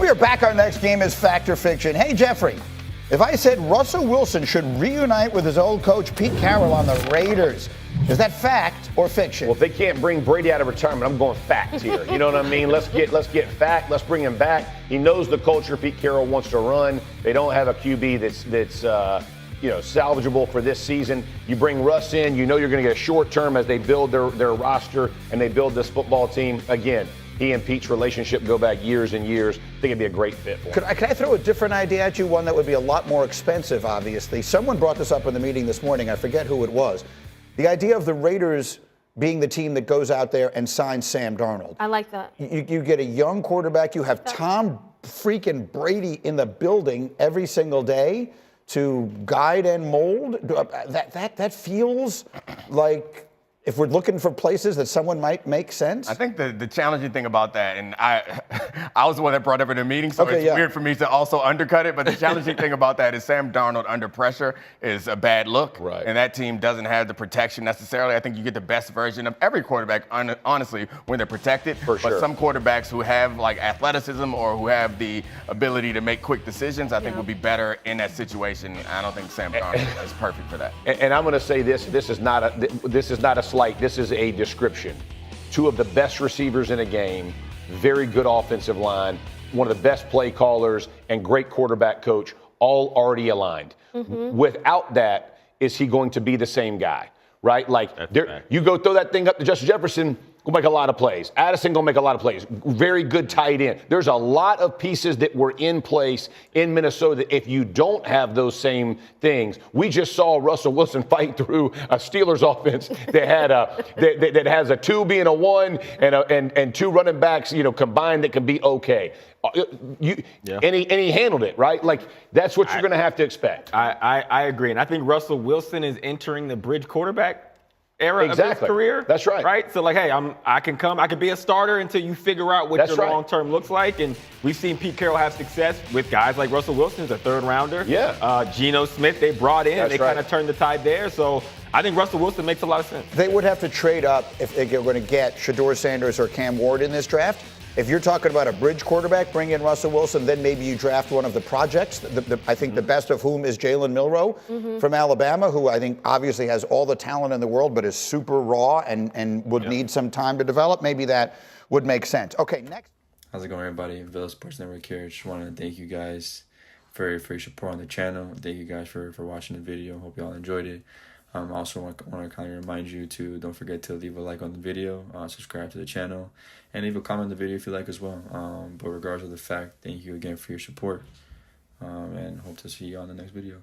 We are back. Our next game is Fact or Fiction. Hey, Jeffrey, if I said Russell Wilson should reunite with his old coach Pete Carroll on the Raiders, is that fact or fiction? Well, if they can't bring Brady out of retirement, I'm going fact here. You know what I mean? Let's get fact. Let's bring him back. He knows the culture Pete Carroll wants to run. They don't have a QB that's salvageable for this season. You bring Russ in, you know you're going to get a short term as they build their roster and they build this football team. Again, he and Pete's relationship go back years and years. I think it'd be a great fit for him. Can I throw a different idea at you, one that would be a lot more expensive, obviously? Someone brought this up in the meeting this morning. I forget who it was. The idea of the Raiders being the team that goes out there and signs Sam Darnold. I like that. You get a young quarterback. You have Tom freaking Brady in the building every single day to guide and mold. That feels like, if we're looking for places that someone might make sense. I think the challenging thing about that, and I was the one that brought it up in the meeting, so it's weird for me to also undercut it, but the challenging thing about that is Sam Darnold under pressure is a bad look. Right. And that team doesn't have the protection necessarily. I think you get the best version of every quarterback, honestly, when they're protected. For sure. But some quarterbacks who have like athleticism or who have the ability to make quick decisions, I think would be better in that situation. I don't think Sam Darnold is perfect for that. And I'm going to say this is not a slight. This is a description. Two of the best receivers in a game, very good offensive line, one of the best play callers, and great quarterback coach, all already aligned. Mm-hmm. Without that, is he going to be the same guy, right? Like, you go throw that thing up to Justin Jefferson, will make a lot of plays. Addison going to make a lot of plays. Very good tight end. There's a lot of pieces that were in place in Minnesota. If you don't have those same things, we just saw Russell Wilson fight through a Steelers offense that had that has a 2 being a 1 and 2 running backs, combined that can be okay. And he handled it, right? Like, that's what you're going to have to expect. I agree. And I think Russell Wilson is entering the bridge quarterback era of his career. That's right. Right? So, like, hey, I can be a starter until you figure out what your long-term looks like. And we've seen Pete Carroll have success with guys like Russell Wilson, who's a third-rounder. Yeah. Geno Smith, they brought in. They kind of turned the tide there. So I think Russell Wilson makes a lot of sense. They would have to trade up if they're going to get Shedeur Sanders or Cam Ward in this draft. If you're talking about a bridge quarterback, bring in Russell Wilson, then maybe you draft one of the projects, I think the best of whom is Jalen Milroe from Alabama, who I think obviously has all the talent in the world but is super raw and would need some time to develop. Maybe that would make sense. Okay, next. How's it going, everybody? Villa Sports Network here. Just want to thank you guys for your support on the channel. Thank you guys for watching the video. Hope you all enjoyed it. I also want to kind of remind you to don't forget to leave a like on the video, subscribe to the channel, and leave a comment on the video if you like as well. But regardless of the fact, thank you again for your support, and hope to see you on the next video.